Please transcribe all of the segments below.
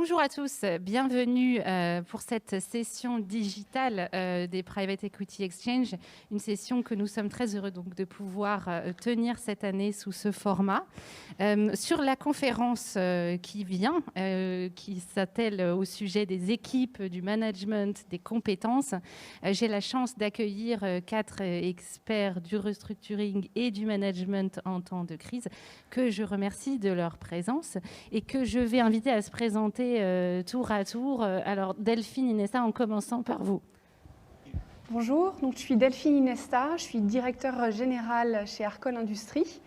Bonjour à tous, bienvenue pour cette session digitale des Private Equity Exchange, une session que nous sommes très heureux donc, de pouvoir tenir cette année sous ce format. Sur la conférence qui vient, qui s'attelle au sujet des équipes, du management, des compétences, j'ai la chance d'accueillir 4 experts du restructuring et du management en temps de crise, que je remercie de leur présence et que je vais inviter à se présenter tour à tour. Alors Delphine Inesta, en commençant par vous. Bonjour, donc je suis Delphine Inesta, je suis directeur général chez Arcol Industries.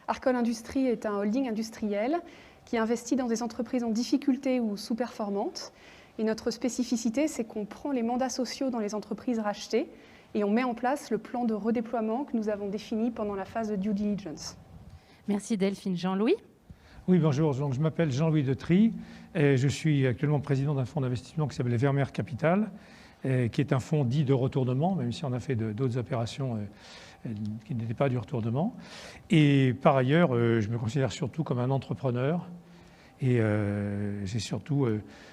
Arcol Industries est un holding industriel qui investit dans des entreprises en difficulté ou sous-performantes. Et notre spécificité, c'est qu'on prend les mandats sociaux dans les entreprises rachetées et on met en place le plan de redéploiement que nous avons défini pendant la phase de due diligence. Merci Delphine. Jean-Louis? Oui, bonjour. Donc, je m'appelle Jean-Louis Detry et je suis actuellement président d'un fonds d'investissement qui s'appelle Vermeer Capital, qui est un fonds dit de retournement, même si on a fait d'autres opérations qui n'étaient pas du retournement. Et par ailleurs, je me considère surtout comme un entrepreneur et j'ai surtout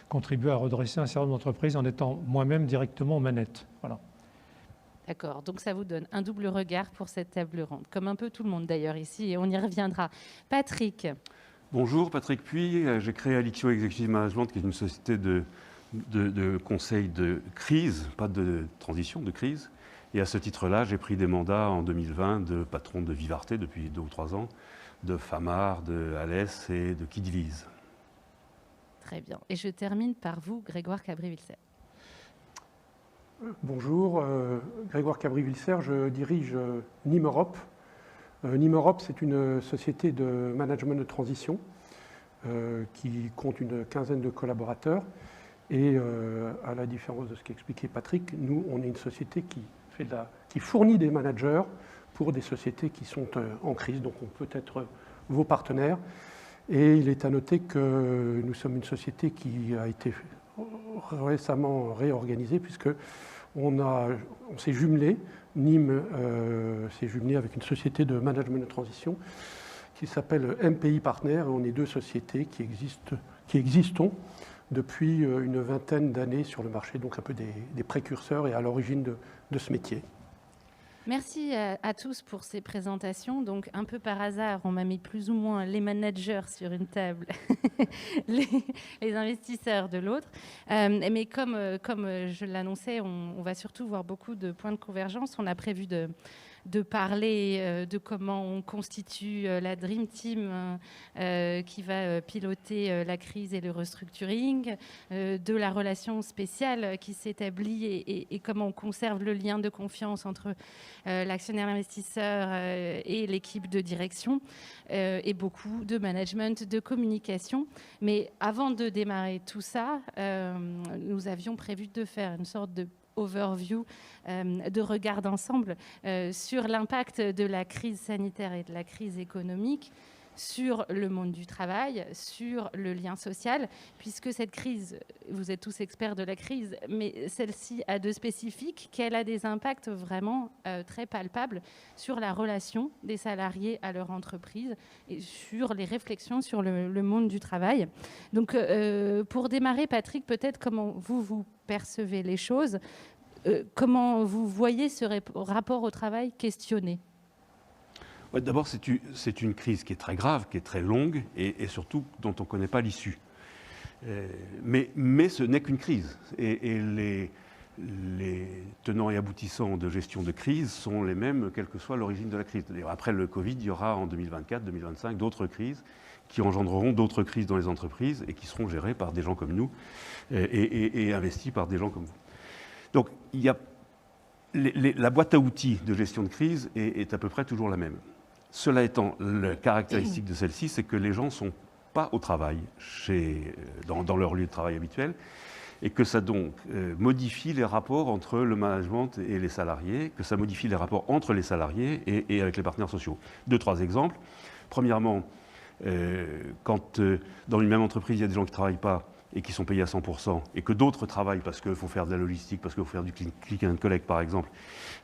contribué à redresser un certain nombre d'entreprises en étant moi-même directement aux manettes. Voilà. D'accord, donc ça vous donne un double regard pour cette table ronde, comme un peu tout le monde d'ailleurs ici, et on y reviendra. Patrick? Bonjour, Patrick Puy. J'ai créé Alixio Executive Management, qui est une société de conseil de crise, pas de transition, de crise. Et à ce titre-là, j'ai pris des mandats en 2020 de patron de Vivarte depuis 2 ou 3 ans, de Famar, de Alès et de Kidiliz. Très bien. Et je termine par vous, Grégoire Cabri-Vilser. Bonjour, Grégoire Cabri-Vilser, je dirige Nîmes Europe. Nîmes Europe, c'est une société de management de transition qui compte une quinzaine de collaborateurs. Et à la différence de ce qu'expliquait Patrick, nous, on est une société qui fournit des managers pour des sociétés qui sont en crise. Donc, on peut être vos partenaires. Et il est à noter que nous sommes une société qui a été récemment réorganisée puisque on s'est jumelé. Nîmes s'est jumelé avec une société de management de transition qui s'appelle MPI Partner. Et on est 2 sociétés qui existons depuis une vingtaine d'années sur le marché, donc un peu des précurseurs et à l'origine de ce métier. Merci à tous pour ces présentations. Donc, un peu par hasard, on m'a mis plus ou moins les managers sur une table, les investisseurs de l'autre. Mais comme je l'annonçais, on va surtout voir beaucoup de points de convergence. On a prévu de parler de comment on constitue la Dream Team qui va piloter la crise et le restructuring, de la relation spéciale qui s'établit et comment on conserve le lien de confiance entre l'actionnaire investisseur et l'équipe de direction, et beaucoup de management, de communication. Mais avant de démarrer tout ça, nous avions prévu de faire une sorte de overview, de regard d'ensemble sur l'impact de la crise sanitaire et de la crise économique sur le monde du travail, sur le lien social, puisque cette crise, vous êtes tous experts de la crise, mais celle-ci a de spécifique qu'elle a des impacts vraiment très palpables sur la relation des salariés à leur entreprise et sur les réflexions sur le monde du travail. Donc, pour démarrer, Patrick, peut-être comment vous percevez les choses, comment vous voyez ce rapport au travail questionné? Ouais, d'abord, c'est une crise qui est très grave, qui est très longue et surtout dont on ne connaît pas l'issue. Mais ce n'est qu'une crise. Et les tenants et aboutissants de gestion de crise sont les mêmes, quelle que soit l'origine de la crise. D'ailleurs, après le Covid, il y aura en 2024, 2025 d'autres crises qui engendreront d'autres crises dans les entreprises et qui seront gérées par des gens comme nous et investies par des gens comme vous. Donc, il y a la boîte à outils de gestion de crise est à peu près toujours la même. Cela étant, la caractéristique de celle-ci, c'est que les gens ne sont pas au travail, dans leur lieu de travail habituel, et que ça donc modifie les rapports entre le management et les salariés, que ça modifie les rapports entre les salariés et avec les partenaires sociaux. 2-3 exemples. Premièrement, quand dans une même entreprise, il y a des gens qui ne travaillent pas et qui sont payés à 100%, et que d'autres travaillent parce qu'il faut faire de la logistique, parce qu'il faut faire du click and collect par exemple,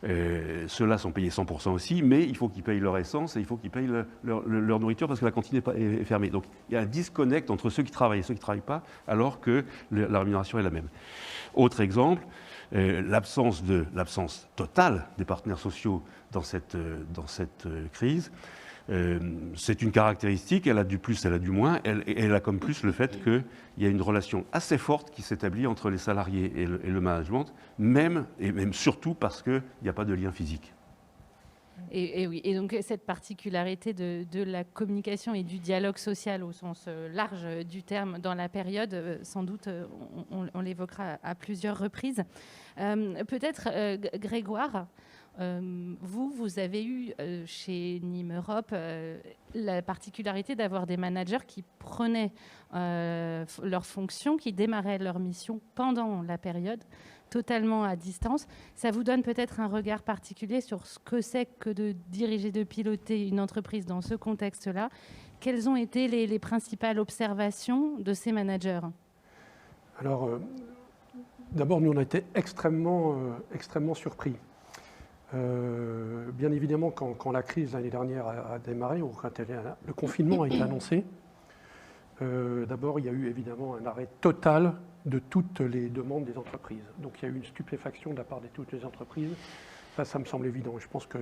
ceux-là sont payés 100% aussi, mais il faut qu'ils payent leur essence et il faut qu'ils payent leur nourriture parce que la cantine est fermée. Donc il y a un disconnect entre ceux qui travaillent et ceux qui ne travaillent pas, alors que la rémunération est la même. Autre exemple, l'absence totale des partenaires sociaux dans cette crise. C'est une caractéristique, elle a du plus, elle a du moins, elle a comme plus le fait qu'il y a une relation assez forte qui s'établit entre les salariés et le management, même surtout parce qu'il n'y a pas de lien physique. Et oui, et donc cette particularité de la communication et du dialogue social au sens large du terme dans la période, sans doute on l'évoquera à plusieurs reprises. Peut-être Grégoire, vous avez eu chez Nîmes Europe la particularité d'avoir des managers qui prenaient leurs fonctions, qui démarraient leur mission pendant la période, totalement à distance. Ça vous donne peut-être un regard particulier sur ce que c'est que de diriger, de piloter une entreprise dans ce contexte-là. Quelles ont été les principales observations de ces managers? Alors, d'abord, nous, on a été extrêmement surpris. Bien évidemment, quand la crise l'année dernière a démarré, ou quand le confinement a été annoncé, d'abord, il y a eu évidemment un arrêt total de toutes les demandes des entreprises. Donc il y a eu une stupéfaction de la part de toutes les entreprises. Ça me semble évident. Je pense que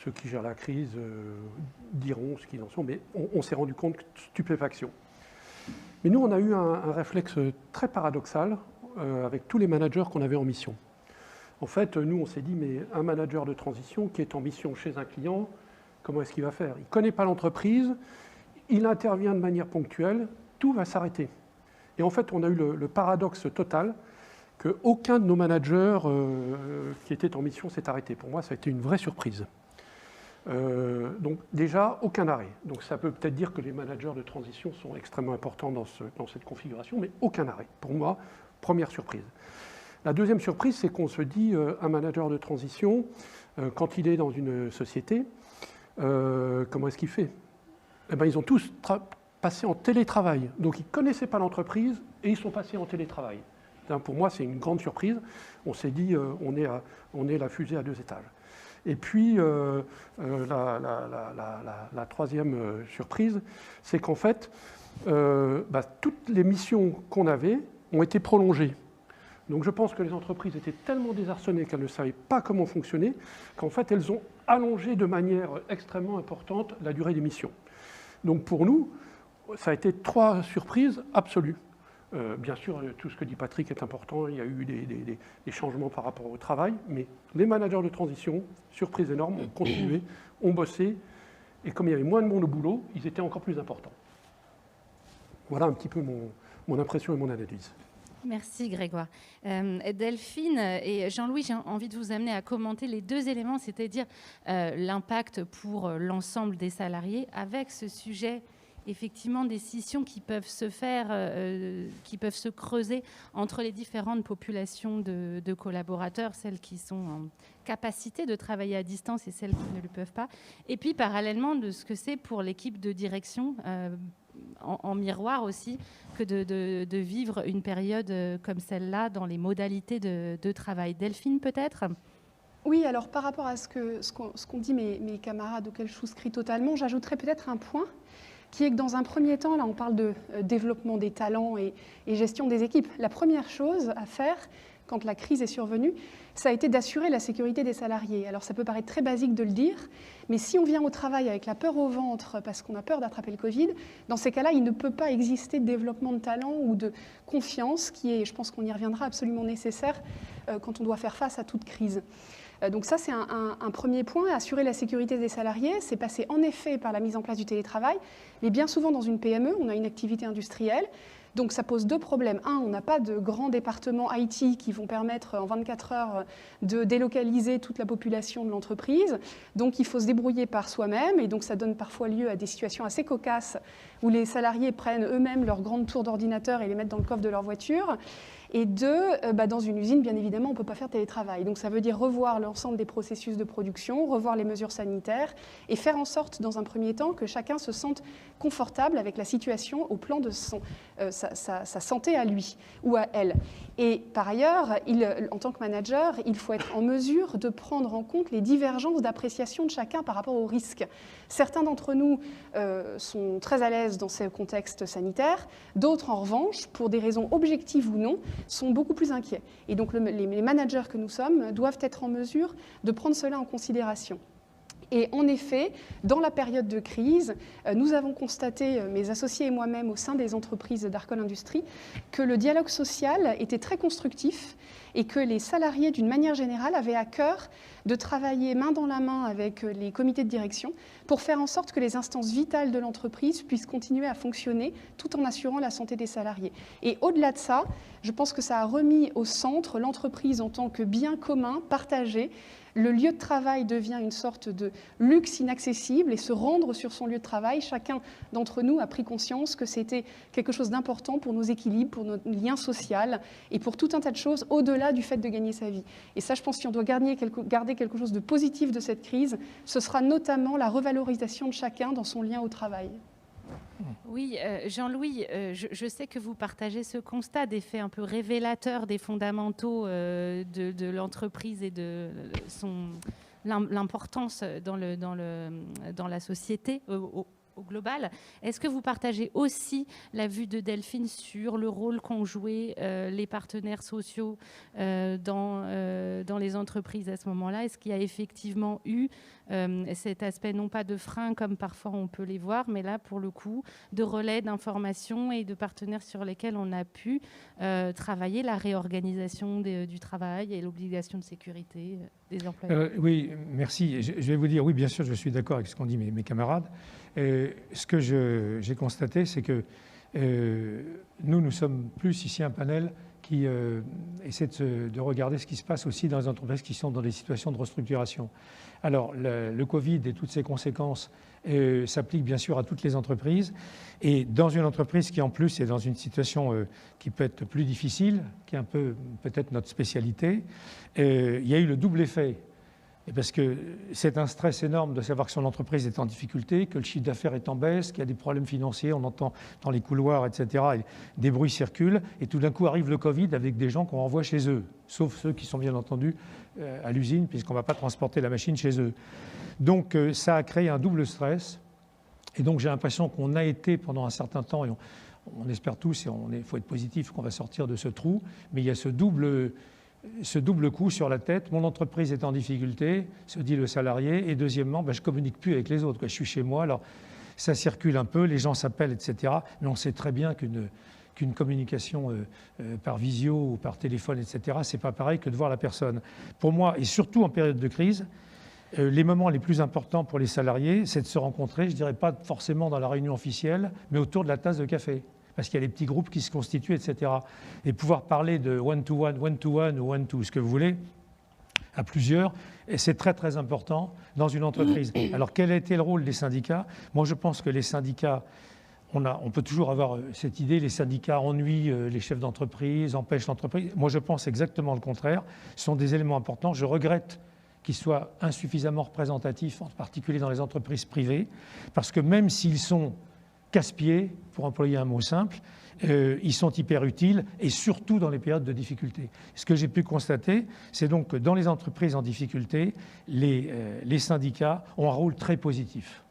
ceux qui gèrent la crise diront ce qu'ils en sont, mais on s'est rendu compte de stupéfaction. Mais nous, on a eu un réflexe très paradoxal avec tous les managers qu'on avait en mission. En fait, nous, on s'est dit, mais un manager de transition qui est en mission chez un client, comment est-ce qu'il va faire? Il ne connaît pas l'entreprise, il intervient de manière ponctuelle, tout va s'arrêter. Et en fait, on a eu le paradoxe total qu'aucun de nos managers qui étaient en mission s'est arrêté. Pour moi, ça a été une vraie surprise. Donc déjà, aucun arrêt. Donc ça peut peut-être dire que les managers de transition sont extrêmement importants dans cette configuration, mais aucun arrêt. Pour moi, première surprise. La deuxième surprise, c'est qu'on se dit, un manager de transition, quand il est dans une société, comment est-ce qu'il fait? Eh bien, ils ont tous passé en télétravail. Donc, ils ne connaissaient pas l'entreprise et ils sont passés en télétravail. Pour moi, c'est une grande surprise. On s'est dit, on est la fusée à 2 étages. Et puis, la troisième surprise, c'est qu'en fait, toutes les missions qu'on avait ont été prolongées. Donc, je pense que les entreprises étaient tellement désarçonnées qu'elles ne savaient pas comment fonctionner, qu'en fait, elles ont allongé de manière extrêmement importante la durée des missions. Donc, pour nous, ça a été 3 surprises absolues. Bien sûr, tout ce que dit Patrick est important, il y a eu des changements par rapport au travail, mais les managers de transition, surprise énorme, ont continué, ont bossé, et comme il y avait moins de monde au boulot, ils étaient encore plus importants. Voilà un petit peu mon impression et mon analyse. Merci Grégoire. Delphine et Jean-Louis, j'ai envie de vous amener à commenter les 2 éléments, c'est-à-dire l'impact pour l'ensemble des salariés avec ce sujet effectivement des scissions qui peuvent se faire, qui peuvent se creuser entre les différentes populations de collaborateurs, celles qui sont en capacité de travailler à distance et celles qui ne le peuvent pas. Et puis parallèlement de ce que c'est pour l'équipe de direction, en miroir aussi, que de vivre une période comme celle-là dans les modalités de travail. Delphine, peut-être ? Oui, alors par rapport à ce qu'ont dit mes camarades auxquels je souscris totalement, j'ajouterais peut-être un point qui est que dans un premier temps, là on parle de développement des talents et gestion des équipes. La première chose à faire quand la crise est survenue, ça a été d'assurer la sécurité des salariés. Alors ça peut paraître très basique de le dire, mais si on vient au travail avec la peur au ventre parce qu'on a peur d'attraper le Covid, dans ces cas-là, il ne peut pas exister de développement de talent ou de confiance qui est, je pense qu'on y reviendra, absolument nécessaire quand on doit faire face à toute crise. Donc ça, c'est un premier point. Assurer la sécurité des salariés, c'est passer en effet par la mise en place du télétravail, mais bien souvent dans une PME, on a une activité industrielle. Donc ça pose 2 problèmes. Un, on n'a pas de grands départements IT qui vont permettre en 24 heures de délocaliser toute la population de l'entreprise. Donc il faut se débrouiller par soi-même et donc ça donne parfois lieu à des situations assez cocasses où les salariés prennent eux-mêmes leur grande tour d'ordinateur et les mettent dans le coffre de leur voiture. Et deux, dans une usine, bien évidemment, on ne peut pas faire télétravail. Donc ça veut dire revoir l'ensemble des processus de production, revoir les mesures sanitaires et faire en sorte, dans un premier temps, que chacun se sente confortable avec la situation au plan de sa santé à lui ou à elle. Et par ailleurs, en tant que manager, il faut être en mesure de prendre en compte les divergences d'appréciation de chacun par rapport aux risques. Certains d'entre nous sont très à l'aise dans ce contexte sanitaire, d'autres en revanche, pour des raisons objectives ou non, sont beaucoup plus inquiets. Et donc les managers que nous sommes doivent être en mesure de prendre cela en considération. Et en effet, dans la période de crise, nous avons constaté, mes associés et moi-même au sein des entreprises d'Arcol Industries, que le dialogue social était très constructif et que les salariés, d'une manière générale, avaient à cœur de travailler main dans la main avec les comités de direction pour faire en sorte que les instances vitales de l'entreprise puissent continuer à fonctionner tout en assurant la santé des salariés. Et au-delà de ça, je pense que ça a remis au centre l'entreprise en tant que bien commun, partagé. Le lieu de travail devient une sorte de luxe inaccessible et se rendre sur son lieu de travail, chacun d'entre nous a pris conscience que c'était quelque chose d'important pour nos équilibres, pour nos liens sociaux et pour tout un tas de choses au-delà du fait de gagner sa vie. Et ça, je pense que si on doit garder quelque chose de positif de cette crise, ce sera notamment la revalorisation de chacun dans son lien au travail. Oui, Jean-Louis, je sais que vous partagez ce constat des faits un peu révélateurs des fondamentaux de l'entreprise et de l'importance dans la société au global. Est-ce que vous partagez aussi la vue de Delphine sur le rôle qu'ont joué les partenaires sociaux dans les entreprises à ce moment-là? Est-ce qu'il y a effectivement eu cet aspect non pas de frein comme parfois on peut les voir, mais là pour le coup de relais d'information et de partenaires sur lesquels on a pu travailler la réorganisation du travail et l'obligation de sécurité des employés? Oui, merci. Je vais vous dire, oui, bien sûr, je suis d'accord avec ce qu'ont dit mes camarades. Ce que j'ai constaté, c'est que nous sommes plus ici un panel qui essaie de regarder ce qui se passe aussi dans les entreprises qui sont dans des situations de restructuration. Alors, le Covid et toutes ses conséquences s'appliquent bien sûr à toutes les entreprises. Et dans une entreprise qui, en plus, est dans une situation qui peut être plus difficile, qui est un peu peut-être notre spécialité, il y a eu le double effet. Et parce que c'est un stress énorme de savoir que son entreprise est en difficulté, que le chiffre d'affaires est en baisse, qu'il y a des problèmes financiers, on entend dans les couloirs, etc., et des bruits circulent, et tout d'un coup arrive le Covid avec des gens qu'on renvoie chez eux, sauf ceux qui sont bien entendu à l'usine, puisqu'on ne va pas transporter la machine chez eux. Donc ça a créé un double stress, et donc j'ai l'impression qu'on a été pendant un certain temps, et on espère tous, et il faut être positif, qu'on va sortir de ce trou, mais il y a ce double coup sur la tête. Mon entreprise est en difficulté, se dit le salarié, et deuxièmement, je ne communique plus avec les autres. Je suis chez moi, alors ça circule un peu, les gens s'appellent, etc. Mais on sait très bien qu'une communication par visio ou par téléphone, etc., ce n'est pas pareil que de voir la personne. Pour moi, et surtout en période de crise, les moments les plus importants pour les salariés, c'est de se rencontrer, je ne dirais pas forcément dans la réunion officielle, mais autour de la tasse de café. Parce qu'il y a des petits groupes qui se constituent, etc. Et pouvoir parler de one-to-one, one-to-one ou one-to, ce que vous voulez, à plusieurs, et c'est très très important dans une entreprise. Alors quel a été le rôle des syndicats? Moi je pense que les syndicats, on peut toujours avoir cette idée, les syndicats ennuient les chefs d'entreprise, empêchent l'entreprise. Moi je pense exactement le contraire, ce sont des éléments importants. Je regrette qu'ils soient insuffisamment représentatifs, en particulier dans les entreprises privées, parce que même s'ils sont casse-pieds, pour employer un mot simple, ils sont hyper utiles, et surtout dans les périodes de difficulté. Ce que j'ai pu constater, c'est donc que dans les entreprises en difficulté, les syndicats ont un rôle très positif.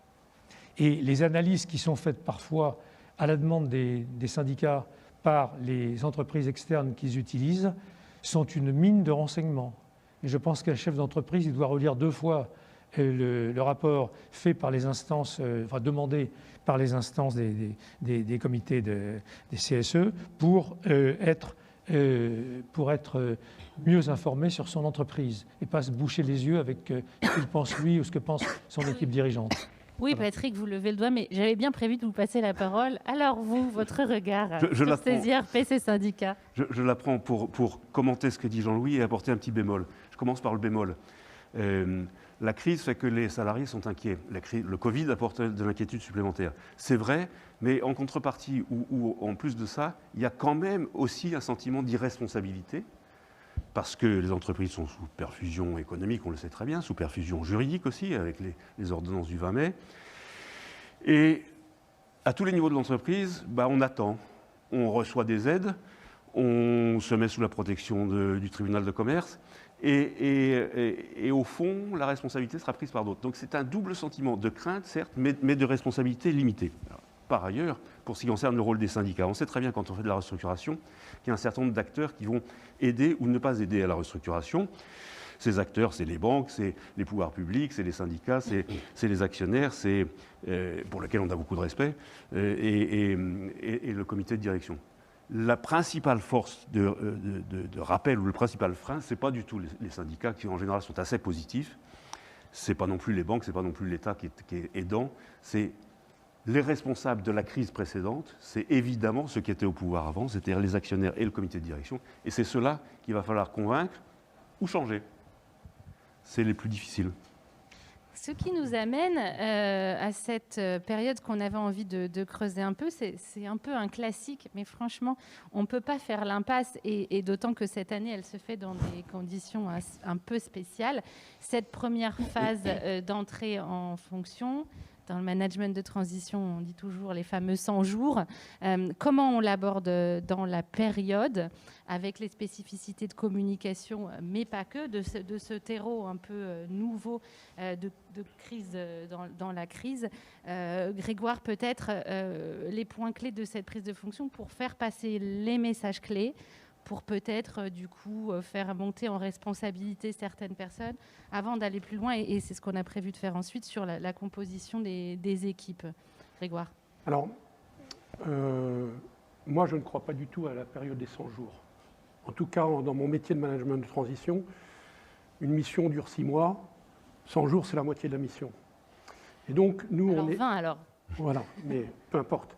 Et les analyses qui sont faites parfois à la demande des syndicats par les entreprises externes qu'ils utilisent sont une mine de renseignements. Et je pense qu'un chef d'entreprise, il doit relire 2 fois le rapport fait par les instances, demandé par les instances des comités des CSE pour être mieux informé sur son entreprise et pas se boucher les yeux avec ce qu'il pense lui ou ce que pense son équipe dirigeante. Oui, Patrick, vous levez le doigt, mais j'avais bien prévu de vous passer la parole. Alors vous, votre regard sur ces IRP, ces syndicats? Je la prends pour commenter ce que dit Jean-Louis et apporter un petit bémol. Je commence par le bémol. la crise fait que les salariés sont inquiets. Le Covid apporte de l'inquiétude supplémentaire. C'est vrai, mais en contrepartie, ou en plus de ça, il y a quand même aussi un sentiment d'irresponsabilité, parce que les entreprises sont sous perfusion économique, on le sait très bien, sous perfusion juridique aussi, avec les ordonnances du 20 mai. Et à tous les niveaux de l'entreprise, on attend. On reçoit des aides, on se met sous la protection du tribunal de commerce, et au fond, la responsabilité sera prise par d'autres. Donc c'est un double sentiment de crainte, certes, mais de responsabilité limitée. Alors, par ailleurs, pour ce qui concerne le rôle des syndicats, on sait très bien quand on fait de la restructuration qu'il y a un certain nombre d'acteurs qui vont aider ou ne pas aider à la restructuration. Ces acteurs, c'est les banques, c'est les pouvoirs publics, c'est les syndicats, c'est les actionnaires, c'est pour lesquels on a beaucoup de respect, et le comité de direction. La principale force de rappel ou le principal frein, ce n'est pas du tout les syndicats qui en général sont assez positifs, ce n'est pas non plus les banques, ce n'est pas non plus l'État qui est aidant, c'est les responsables de la crise précédente, c'est évidemment ceux qui étaient au pouvoir avant, c'est-à-dire les actionnaires et le comité de direction, et c'est ceux-là qu'il va falloir convaincre ou changer. C'est les plus difficiles. Ce qui nous amène à cette période qu'on avait envie de creuser un peu, c'est un peu un classique, mais franchement, on ne peut pas faire l'impasse, et d'autant que cette année, elle se fait dans des conditions un peu spéciales. Cette première phase d'entrée en fonction, dans le management de transition, on dit toujours les fameux 100 jours. Comment on l'aborde dans la période, avec les spécificités de communication, mais pas que, de ce terreau un peu nouveau de crise dans la crise. Grégoire, peut-être les points clés de cette prise de fonction pour faire passer les messages clés, pour peut-être, du coup, faire monter en responsabilité certaines personnes, avant d'aller plus loin, et c'est ce qu'on a prévu de faire ensuite sur la composition des équipes. Grégoire. Alors, moi, je ne crois pas du tout à la période des 100 jours. En tout cas, dans mon métier de management de transition, une mission dure 6 mois, 100 jours, c'est la moitié de la mission. Et donc, nous, alors on est... 20 alors. Voilà, mais peu importe.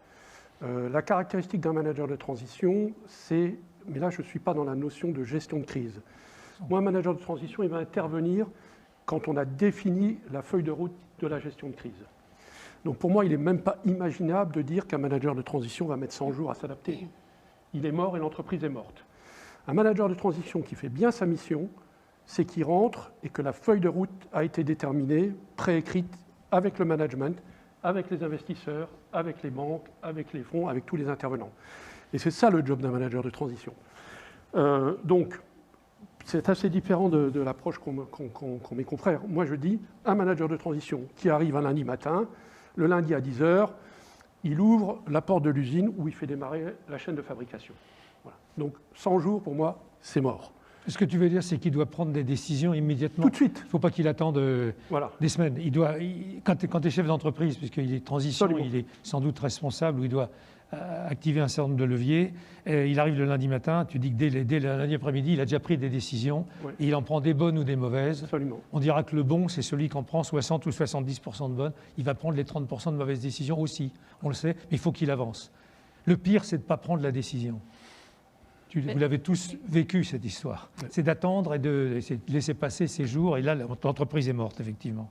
La caractéristique d'un manager de transition, c'est... Mais là, je ne suis pas dans la notion de gestion de crise. Moi, un manager de transition, il va intervenir quand on a défini la feuille de route de la gestion de crise. Donc pour moi, il n'est même pas imaginable de dire qu'un manager de transition va mettre 100 jours à s'adapter. Il est mort et l'entreprise est morte. Un manager de transition qui fait bien sa mission, c'est qu'il rentre et que la feuille de route a été déterminée, préécrite avec le management, avec les investisseurs, avec les banques, avec les fonds, avec tous les intervenants. Et c'est ça le job d'un manager de transition. Donc, c'est assez différent de l'approche qu'ont mes confrères. Moi, je dis, un manager de transition qui arrive un lundi matin, le lundi à 10h, il ouvre la porte de l'usine où il fait démarrer la chaîne de fabrication. Voilà. Donc, 100 jours, pour moi, c'est mort. Ce que tu veux dire, c'est qu'il doit prendre des décisions immédiatement. Tout de suite. Il ne faut pas qu'il attende des semaines. Quand tu es chef d'entreprise, puisqu'il est transition, Absolument. il est sans doute responsable, ou il doit activer un certain nombre de leviers. Il arrive le lundi matin, tu dis que dès le lundi après-midi, il a déjà pris des décisions, Ouais. et il en prend des bonnes ou des mauvaises. Absolument. On dira que le bon, c'est celui qui en prend 60 ou 70% de bonnes. Il va prendre les 30% de mauvaises décisions aussi, on le sait, mais il faut qu'il avance. Le pire, c'est de ne pas prendre la décision. Vous l'avez tous vécu, cette histoire. Ouais. C'est d'attendre et de laisser passer ces jours, et là, l'entreprise est morte, effectivement.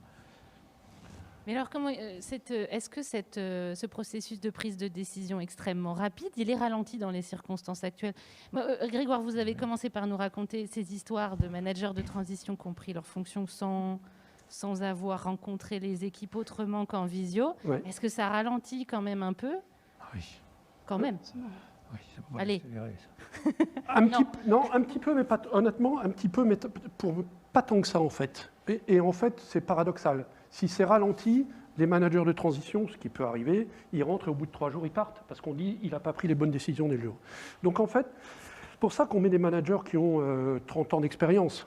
Mais alors, est-ce que ce processus de prise de décision extrêmement rapide, il est ralenti dans les circonstances actuelles? Grégoire, vous avez commencé par nous raconter ces histoires de managers de transition qui ont pris leur fonction sans avoir rencontré les équipes autrement qu'en visio. Ouais. Est-ce que ça ralentit quand même un peu? Oui. Quand même. Oui, ça peut pas Allez. Un petit peu, mais pas, honnêtement, un petit peu, mais pas tant que ça, en fait. Et en fait, c'est paradoxal. Si c'est ralenti, les managers de transition, ce qui peut arriver, ils rentrent et au bout de 3 jours, ils partent, parce qu'on dit qu'il n'a pas pris les bonnes décisions dès le jour. Donc en fait, c'est pour ça qu'on met des managers qui ont 30 ans d'expérience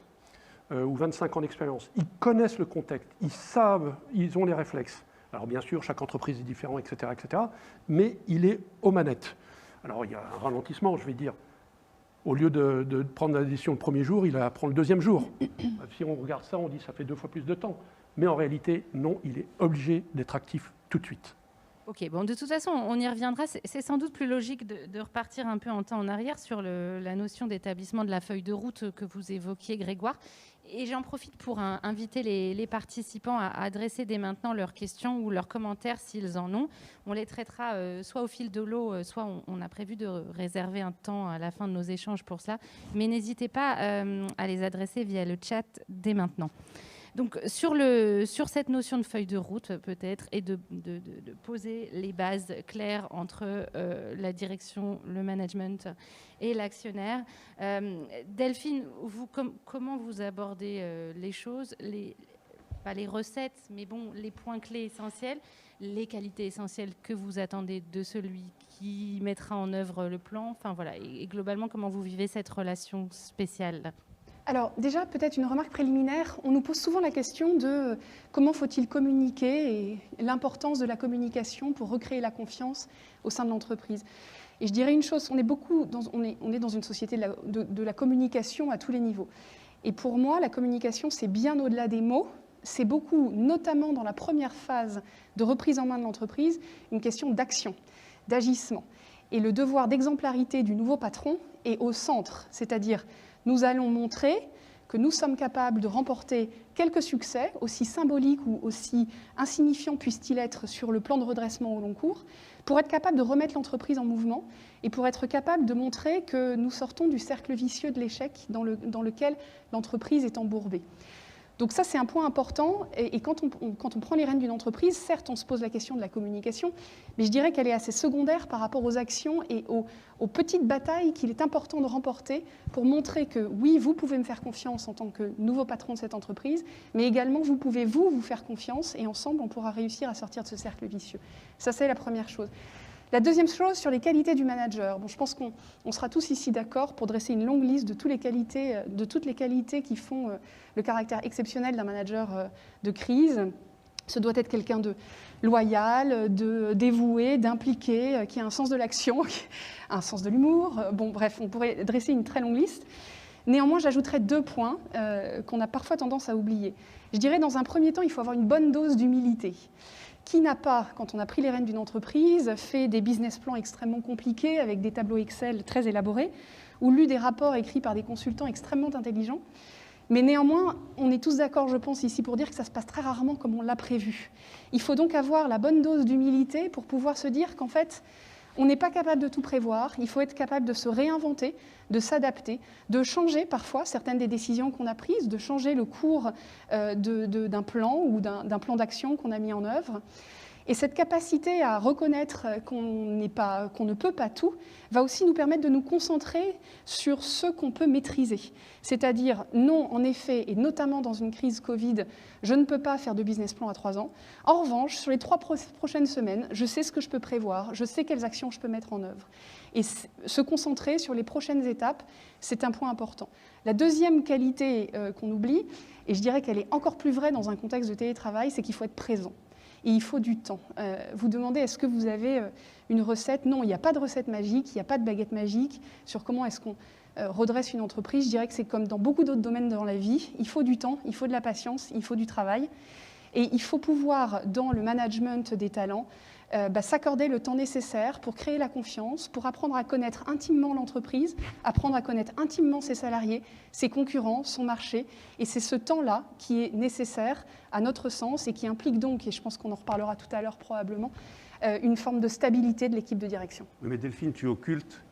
ou 25 ans d'expérience. Ils connaissent le contexte, ils savent, ils ont les réflexes. Alors bien sûr, chaque entreprise est différente, etc., etc., mais il est aux manettes. Alors il y a un ralentissement, je vais dire. Au lieu de prendre la décision le premier jour, il la prend le deuxième jour. Si on regarde ça, on dit que ça fait 2 fois plus de temps. Mais en réalité, non, il est obligé d'être actif tout de suite. Ok, bon, de toute façon, on y reviendra. C'est sans doute plus logique de repartir un peu en temps en arrière sur la notion d'établissement de la feuille de route que vous évoquiez, Grégoire. Et j'en profite pour inviter les participants à adresser dès maintenant leurs questions ou leurs commentaires s'ils en ont. On les traitera soit au fil de l'eau, soit on a prévu de réserver un temps à la fin de nos échanges pour cela. Mais n'hésitez pas à les adresser via le chat dès maintenant. Donc, sur cette notion de feuille de route, peut-être, et de poser les bases claires entre la direction, le management et l'actionnaire. Delphine, comment vous abordez les choses, pas les recettes, mais bon, les points clés essentiels, les qualités essentielles que vous attendez de celui qui mettra en œuvre le plan, enfin voilà, et globalement, comment vous vivez cette relation spéciale ? Alors déjà, peut-être une remarque préliminaire. On nous pose souvent la question de comment faut-il communiquer et l'importance de la communication pour recréer la confiance au sein de l'entreprise. Et je dirais une chose, on est dans une société de la communication à tous les niveaux. Et pour moi, la communication, c'est bien au-delà des mots. C'est beaucoup, notamment dans la première phase de reprise en main de l'entreprise, une question d'action, d'agissement. Et le devoir d'exemplarité du nouveau patron est au centre, c'est-à-dire nous allons montrer que nous sommes capables de remporter quelques succès, aussi symboliques ou aussi insignifiants puissent-ils être sur le plan de redressement au long cours, pour être capable de remettre l'entreprise en mouvement et pour être capable de montrer que nous sortons du cercle vicieux de l'échec dans lequel l'entreprise est embourbée. Donc ça, c'est un point important. Et quand on prend les rênes d'une entreprise, certes, on se pose la question de la communication, mais je dirais qu'elle est assez secondaire par rapport aux actions et aux petites batailles qu'il est important de remporter pour montrer que, oui, vous pouvez me faire confiance en tant que nouveau patron de cette entreprise, mais également, vous pouvez vous faire confiance et ensemble, on pourra réussir à sortir de ce cercle vicieux. Ça, c'est la première chose. La deuxième chose, sur les qualités du manager. Bon, je pense qu'on sera tous ici d'accord pour dresser une longue liste de toutes les qualités qui font le caractère exceptionnel d'un manager de crise. Ce doit être quelqu'un de loyal, de dévoué, d'impliqué, qui a un sens de l'action, un sens de l'humour. Bon, bref, on pourrait dresser une très longue liste. Néanmoins, j'ajouterais 2 points qu'on a parfois tendance à oublier. Je dirais, dans un premier temps, il faut avoir une bonne dose d'humilité. Qui n'a pas, quand on a pris les rênes d'une entreprise, fait des business plans extrêmement compliqués avec des tableaux Excel très élaborés, ou lu des rapports écrits par des consultants extrêmement intelligents. Mais néanmoins, on est tous d'accord, je pense, ici pour dire que ça se passe très rarement comme on l'a prévu. Il faut donc avoir la bonne dose d'humilité pour pouvoir se dire qu'en fait, on n'est pas capable de tout prévoir, il faut être capable de se réinventer, de s'adapter, de changer parfois certaines des décisions qu'on a prises, de changer le cours d'un plan ou d'un plan d'action qu'on a mis en œuvre. Et cette capacité à reconnaître qu'on ne peut pas tout va aussi nous permettre de nous concentrer sur ce qu'on peut maîtriser. C'est-à-dire, non, en effet, et notamment dans une crise Covid, je ne peux pas faire de business plan à 3 ans. En revanche, sur les 3 prochaines semaines, je sais ce que je peux prévoir, je sais quelles actions je peux mettre en œuvre. Et se concentrer sur les prochaines étapes, c'est un point important. La deuxième qualité qu'on oublie, et je dirais qu'elle est encore plus vraie dans un contexte de télétravail, c'est qu'il faut être présent. Et il faut du temps. Vous demandez, est-ce que vous avez une recette? Non, il n'y a pas de recette magique, il n'y a pas de baguette magique sur comment est-ce qu'on redresse une entreprise. Je dirais que c'est comme dans beaucoup d'autres domaines dans la vie. Il faut du temps, il faut de la patience, il faut du travail. Et il faut pouvoir, dans le management des talents, s'accorder le temps nécessaire pour créer la confiance, pour apprendre à connaître intimement l'entreprise, apprendre à connaître intimement ses salariés, ses concurrents, son marché. Et c'est ce temps-là qui est nécessaire à notre sens et qui implique donc, et je pense qu'on en reparlera tout à l'heure probablement, une forme de stabilité de l'équipe de direction. Mais Delphine, tu occultes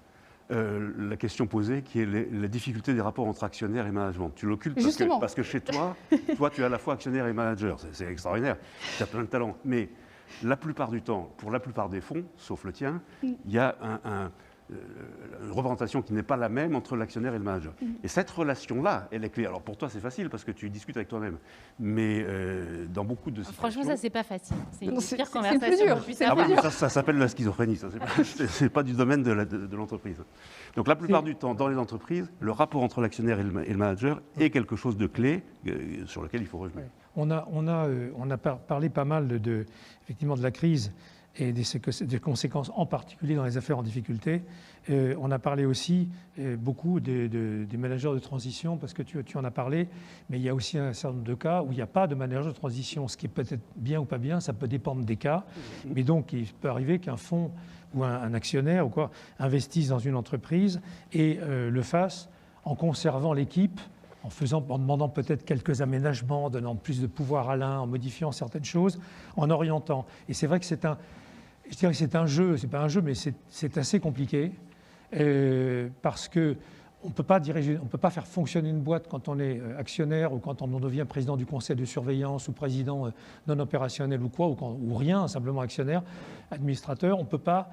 la question posée qui est la difficulté des rapports entre actionnaires et management. Tu l'occultes parce que chez toi, tu es à la fois actionnaire et manager. C'est extraordinaire, tu as plein de talents. Mais la plupart du temps, pour la plupart des fonds, sauf le tien, il y a une représentation qui n'est pas la même entre l'actionnaire et le manager. Et cette relation-là, elle est clé. Alors pour toi, c'est facile parce que tu discutes avec toi-même. Mais dans beaucoup de situations... Franchement, ça, c'est pas facile. C'est une pire conversation. C'est plus dur. Ça s'appelle la schizophrénie. C'est pas du domaine de l'entreprise. Donc la plupart du temps, dans les entreprises, le rapport entre l'actionnaire et le manager est quelque chose de clé sur lequel il faut revenir. On a parlé pas mal effectivement de la crise et des conséquences en particulier dans les affaires en difficulté. On a parlé aussi beaucoup des managers de transition, parce que tu en as parlé, mais il y a aussi un certain nombre de cas où il n'y a pas de manager de transition, ce qui est peut-être bien ou pas bien, ça peut dépendre des cas, mais donc il peut arriver qu'un fonds ou un actionnaire ou quoi investisse dans une entreprise et le fasse en conservant l'équipe, en demandant peut-être quelques aménagements, en donnant plus de pouvoir à l'un, en modifiant certaines choses, en orientant. Et c'est vrai que je dirais que c'est un jeu, c'est pas un jeu, mais c'est assez compliqué, parce que on peut pas faire fonctionner une boîte quand on est actionnaire ou quand on devient président du conseil de surveillance ou président non opérationnel ou quoi, ou rien, simplement actionnaire, administrateur. On ne peut pas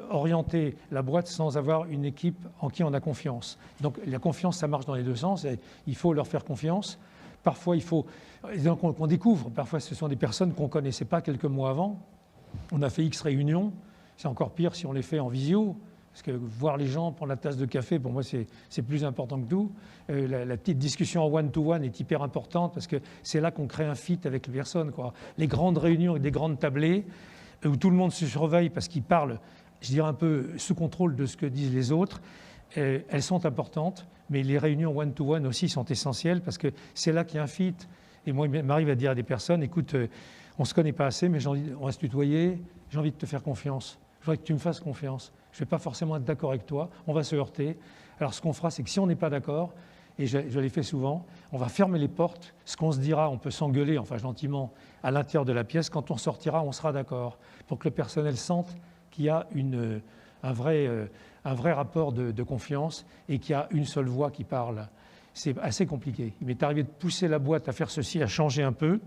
orienter la boîte sans avoir une équipe en qui on a confiance. Donc la confiance, ça marche dans les deux sens. Et il faut leur faire confiance. Parfois, il faut qu'on découvre. Parfois, ce sont des personnes qu'on ne connaissait pas quelques mois avant. On a fait X réunions. C'est encore pire si on les fait en visio. Parce que voir les gens prendre la tasse de café, pour moi, c'est plus important que tout. La petite discussion en one-to-one est hyper importante parce que c'est là qu'on crée un fit avec les personnes, quoi. Les grandes réunions avec des grandes tablées où tout le monde se surveille parce qu'ils parlent, je dirais un peu sous contrôle de ce que disent les autres, elles sont importantes, mais les réunions one-to-one aussi sont essentielles parce que c'est là qu'il y a un fit. Et moi, il m'arrive à dire à des personnes, écoute, on ne se connaît pas assez, mais on va se tutoyer, j'ai envie de te faire confiance. Je voudrais que tu me fasses confiance. Je ne vais pas forcément être d'accord avec toi, on va se heurter. Alors ce qu'on fera, c'est que si on n'est pas d'accord, et je l'ai fait souvent, on va fermer les portes. Ce qu'on se dira, on peut s'engueuler, enfin gentiment, à l'intérieur de la pièce. Quand on sortira, on sera d'accord, pour que le personnel sente qu'il y a un vrai rapport de confiance et qu'il y a une seule voix qui parle. C'est assez compliqué. Il m'est arrivé de pousser la boîte à faire ceci, à changer un peu.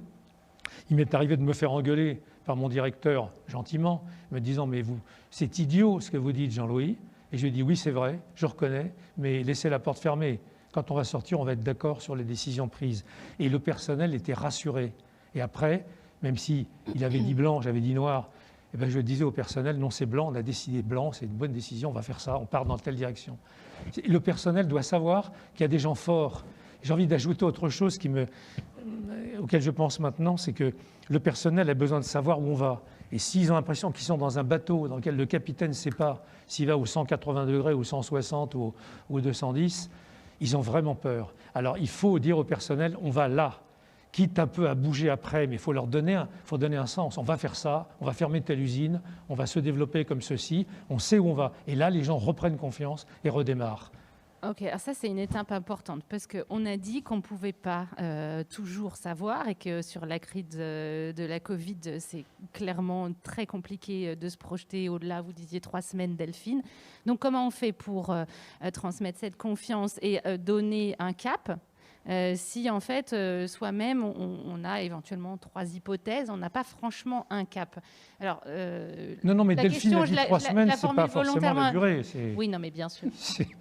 Il m'est arrivé de me faire engueuler par mon directeur, gentiment, me disant « Mais c'est idiot ce que vous dites, Jean-Louis ». Et je lui ai dit « Oui, c'est vrai, je reconnais, mais laissez la porte fermée. Quand on va sortir, on va être d'accord sur les décisions prises. » Et le personnel était rassuré. Et après, même s'il avait dit blanc, j'avais dit noir, eh ben je disais au personnel « Non, c'est blanc, on a décidé blanc, c'est une bonne décision, on va faire ça, on part dans telle direction. » Le personnel doit savoir qu'il y a des gens forts. J'ai envie d'ajouter autre chose auquel je pense maintenant, c'est que le personnel a besoin de savoir où on va. Et s'ils ont l'impression qu'ils sont dans un bateau dans lequel le capitaine ne sait pas s'il va au 180 degrés ou 160 ou 210, ils ont vraiment peur. Alors il faut dire au personnel, on va là, quitte un peu à bouger après, mais il faut leur donner un sens. On va faire ça, on va fermer telle usine, on va se développer comme ceci, on sait où on va. Et là, les gens reprennent confiance et redémarrent. Ok, alors ça c'est une étape importante parce qu'on a dit qu'on ne pouvait pas toujours savoir et que sur la crise de la Covid, c'est clairement très compliqué de se projeter au-delà, vous disiez 3 semaines Delphine. Donc comment on fait pour transmettre cette confiance et donner un cap si en fait soi-même on a éventuellement 3 hypothèses, on n'a pas franchement un cap. Alors, non, mais Delphine a dit 3 semaines, c'est pas forcément la durée. Oui, non, mais bien sûr.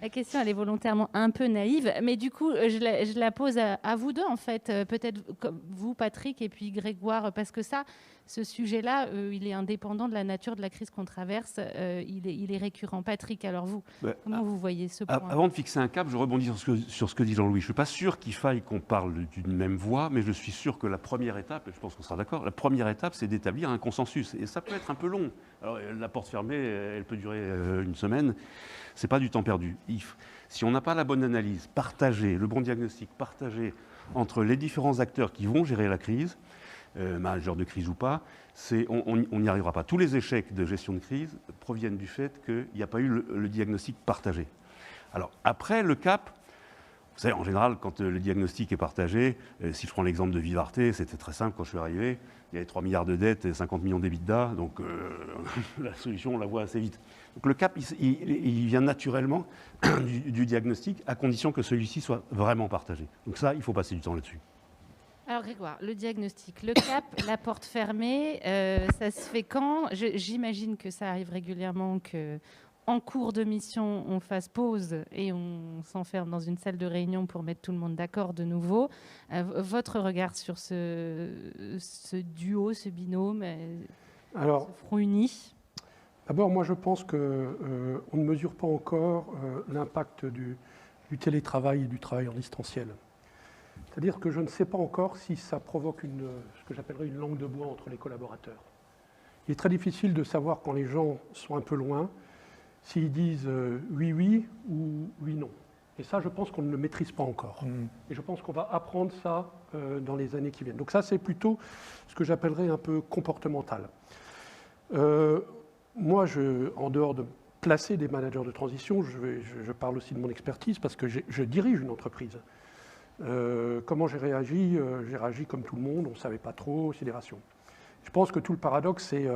La question, elle est volontairement un peu naïve, mais du coup, je la pose à vous deux, en fait. Peut-être comme vous, Patrick, et puis Grégoire, parce que ce sujet-là, il est indépendant de la nature de la crise qu'on traverse. Il est récurrent. Patrick, alors vous, comment vous voyez ce point ? Avant de fixer un cap, je rebondis sur ce que dit Jean-Louis. Je ne suis pas sûr qu'il faille qu'on parle d'une même voix, mais je suis sûr que la première étape, et je pense qu'on sera d'accord, la première étape, c'est d'établir un consensus. Et ça peut être un peu long. Alors, la porte fermée, elle peut durer une semaine. Ce n'est pas du temps perdu. Si on n'a pas la bonne analyse partagée, le bon diagnostic partagé entre les différents acteurs qui vont gérer la crise, manager de crise ou pas, on n'y arrivera pas. Tous les échecs de gestion de crise proviennent du fait qu'il n'y a pas eu le diagnostic partagé. Alors, après, le cap, vous savez, en général, quand le diagnostic est partagé, si je prends l'exemple de Vivarté, c'était très simple quand je suis arrivé, il y avait 3 milliards de dettes et 50 millions d'EBITDA, donc la solution, on la voit assez vite. Donc le cap, il vient naturellement du diagnostic, à condition que celui-ci soit vraiment partagé. Donc ça, il faut passer du temps là-dessus. Alors Grégoire, le diagnostic, le cap, la porte fermée, ça se fait quand ? J'imagine que ça arrive régulièrement qu'en cours de mission, on fasse pause et on s'enferme dans une salle de réunion pour mettre tout le monde d'accord de nouveau. Votre regard sur ce duo, ce binôme, ce front uni ? D'abord, moi je pense qu'on ne mesure pas encore l'impact du télétravail et du travail en distanciel. C'est-à-dire que je ne sais pas encore si ça provoque ce que j'appellerais une langue de bois entre les collaborateurs. il est très difficile de savoir quand les gens sont un peu loin, s'ils disent oui, oui ou oui, non. Et ça, je pense qu'on ne le maîtrise pas encore. Et je pense qu'on va apprendre ça dans les années qui viennent. Donc ça, c'est plutôt ce que j'appellerais un peu comportemental. Moi, en dehors de placer des managers de transition, je parle aussi de mon expertise parce que je dirige une entreprise. Comment j'ai réagi? J'ai réagi comme tout le monde, on ne savait pas trop, sidération. Je pense que tout le paradoxe, c'est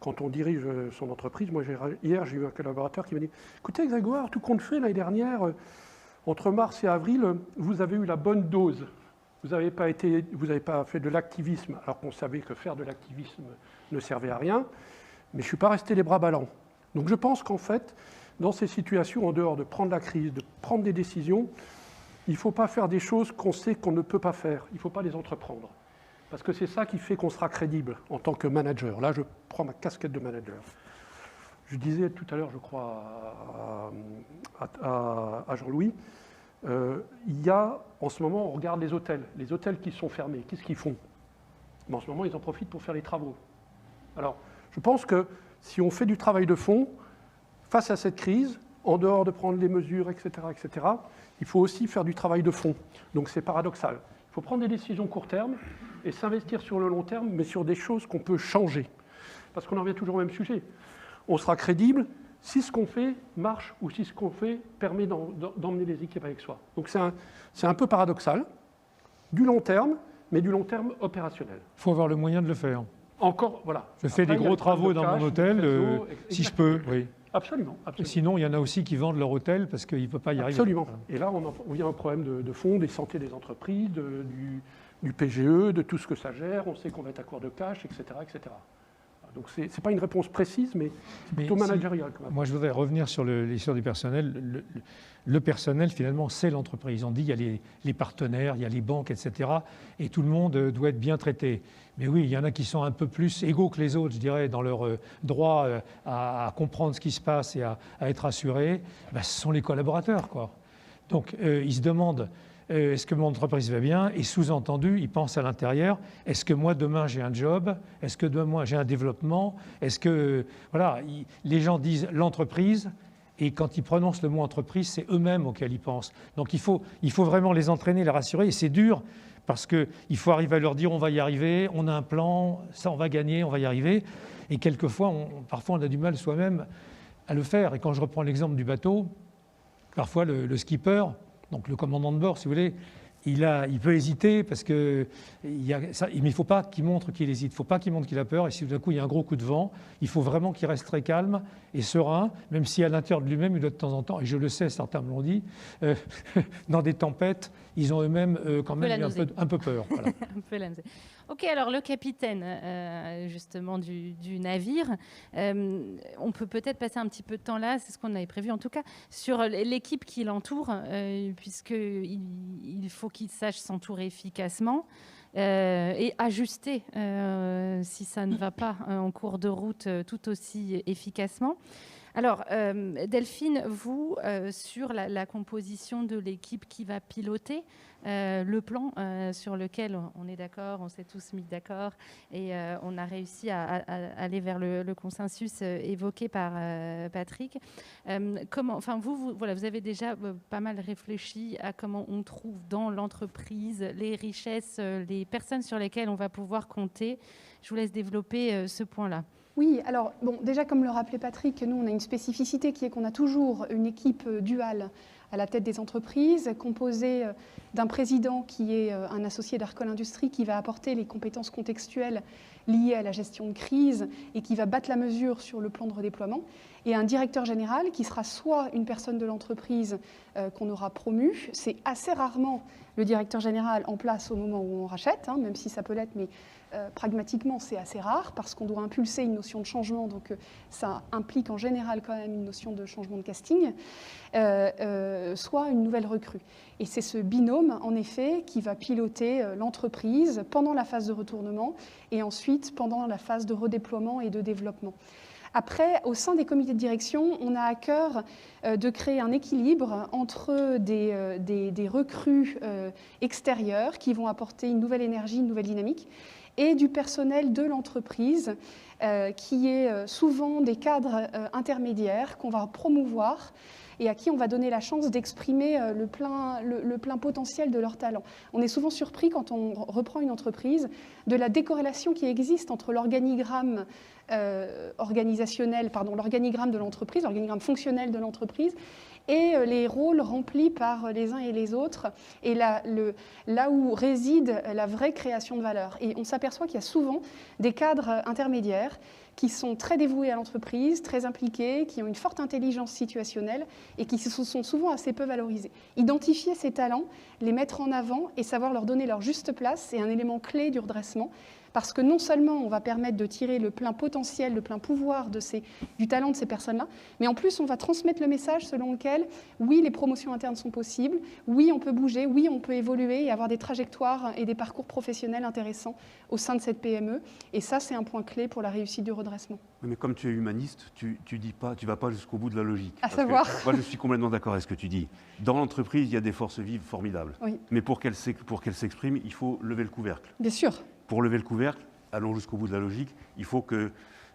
quand on dirige son entreprise. Moi, hier, j'ai eu un collaborateur qui m'a dit « Écoutez, Grégoire, tout compte fait, l'année dernière, entre mars et avril, vous avez eu la bonne dose. Vous n'avez pas fait de l'activisme, alors qu'on savait que faire de l'activisme ne servait à rien, mais je ne suis pas resté les bras ballants. » Donc je pense qu'en fait, dans ces situations, en dehors de prendre la crise, de prendre des décisions, il ne faut pas faire des choses qu'on sait qu'on ne peut pas faire. Il ne faut pas les entreprendre. Parce que c'est ça qui fait qu'on sera crédible en tant que manager. Là, je prends ma casquette de manager. Je disais tout à l'heure, je crois, à Jean-Louis, il y a, en ce moment, on regarde les hôtels qui sont fermés. Qu'est-ce qu'ils font? Mais en ce moment, ils en profitent pour faire les travaux. Alors, je pense que si on fait du travail de fond, face à cette crise, en dehors de prendre les mesures, etc., il faut aussi faire du travail de fond. Donc c'est paradoxal. Il faut prendre des décisions court terme et s'investir sur le long terme, mais sur des choses qu'on peut changer. Parce qu'on en revient toujours au même sujet. On sera crédible si ce qu'on fait marche ou si ce qu'on fait permet d'emmener les équipes avec soi. Donc c'est un peu paradoxal, du long terme, mais du long terme opérationnel. Il faut avoir le moyen de le faire. Encore, voilà. Je fais des gros travaux dans mon hôtel, si je peux, oui. Absolument. Sinon, il y en a aussi qui vendent leur hôtel parce qu'ils ne peuvent pas y arriver. Absolument. Et là, on vient un problème de fond, des santé des entreprises, du PGE, de tout ce que ça gère. On sait qu'on va être à court de cash, etc. Donc, ce n'est pas une réponse précise, mais c'est plutôt managérial. Moi, je voudrais revenir sur l'histoire du personnel. Le personnel, finalement, c'est l'entreprise. On dit qu'il y a les partenaires, il y a les banques, etc. Et tout le monde doit être bien traité. Mais oui, il y en a qui sont un peu plus égaux que les autres, je dirais, dans leur droit à comprendre ce qui se passe et à être assurés. Ben, ce sont les collaborateurs, quoi. Donc, ils se demandent... est-ce que mon entreprise va bien? Et sous-entendu, ils pensent à l'intérieur. Est-ce que moi, demain, j'ai un job? Est-ce que demain, j'ai un développement? Est-ce que... Voilà, les gens disent l'entreprise, et quand ils prononcent le mot entreprise, c'est eux-mêmes auxquels ils pensent. Donc, il faut vraiment les entraîner, les rassurer. Et c'est dur, parce qu'il faut arriver à leur dire on va y arriver, on a un plan, ça, on va gagner, on va y arriver. Et quelquefois, parfois, on a du mal soi-même à le faire. Et quand je reprends l'exemple du bateau, parfois, le skipper... Donc le commandant de bord, si vous voulez, il peut hésiter parce que mais il ne faut pas qu'il montre qu'il hésite, il ne faut pas qu'il montre qu'il a peur. Et si d'un coup il y a un gros coup de vent, il faut vraiment qu'il reste très calme et serein, même si à l'intérieur de lui-même, il doit de temps en temps, et je le sais, certains me l'ont dit, dans des tempêtes, ils ont eux-mêmes quand même un peu peur. Voilà. Un peu la nausée. Ok, alors le capitaine justement du navire, on peut peut-être passer un petit peu de temps là, c'est ce qu'on avait prévu en tout cas, sur l'équipe qui l'entoure, puisqu'il faut qu'il sache s'entourer efficacement et ajuster si ça ne va pas en cours de route tout aussi efficacement. Alors, Delphine, vous, sur la composition de l'équipe qui va piloter, le plan sur lequel on est d'accord, on s'est tous mis d'accord et on a réussi à aller vers le consensus évoqué par Patrick. Vous avez déjà pas mal réfléchi à comment on trouve dans l'entreprise les richesses, les personnes sur lesquelles on va pouvoir compter. Je vous laisse développer ce point-là. Oui, alors déjà comme le rappelait Patrick, nous on a une spécificité qui est qu'on a toujours une équipe duale à la tête des entreprises, composée d'un président qui est un associé d'Arcol Industries qui va apporter les compétences contextuelles liées à la gestion de crise et qui va battre la mesure sur le plan de redéploiement, et un directeur général qui sera soit une personne de l'entreprise qu'on aura promue, c'est assez rarement le directeur général en place au moment où on rachète, même si ça peut l'être, mais pragmatiquement, c'est assez rare parce qu'on doit impulser une notion de changement, donc ça implique en général quand même une notion de changement de casting, soit une nouvelle recrue. Et c'est ce binôme, en effet, qui va piloter l'entreprise pendant la phase de retournement et ensuite pendant la phase de redéploiement et de développement. Après, au sein des comités de direction, on a à cœur de créer un équilibre entre des recrues extérieures qui vont apporter une nouvelle énergie, une nouvelle dynamique, et du personnel de l'entreprise qui est souvent des cadres intermédiaires qu'on va promouvoir et à qui on va donner la chance d'exprimer le plein potentiel de leur talent. On est souvent surpris quand on reprend une entreprise de la décorrélation qui existe entre l'organigramme l'organigramme de l'entreprise, l'organigramme fonctionnel de l'entreprise, et les rôles remplis par les uns et les autres, et là où réside la vraie création de valeur. Et on s'aperçoit qu'il y a souvent des cadres intermédiaires qui sont très dévoués à l'entreprise, très impliqués, qui ont une forte intelligence situationnelle et qui sont souvent assez peu valorisés. Identifier ces talents, les mettre en avant et savoir leur donner leur juste place, c'est un élément clé du redressement. Parce que non seulement on va permettre de tirer le plein potentiel, le plein pouvoir du talent de ces personnes-là, mais en plus on va transmettre le message selon lequel, oui, les promotions internes sont possibles, oui, on peut bouger, oui, on peut évoluer et avoir des trajectoires et des parcours professionnels intéressants au sein de cette PME. Et ça, c'est un point clé pour la réussite du redressement. Mais comme tu es humaniste, tu vas pas jusqu'au bout de la logique. À savoir. Moi, je suis complètement d'accord avec ce que tu dis. Dans l'entreprise, il y a des forces vives formidables. Oui. Mais pour qu'elles s'expriment, il faut lever le couvercle. Bien sûr. Pour lever le couvercle, allons jusqu'au bout de la logique, il faut que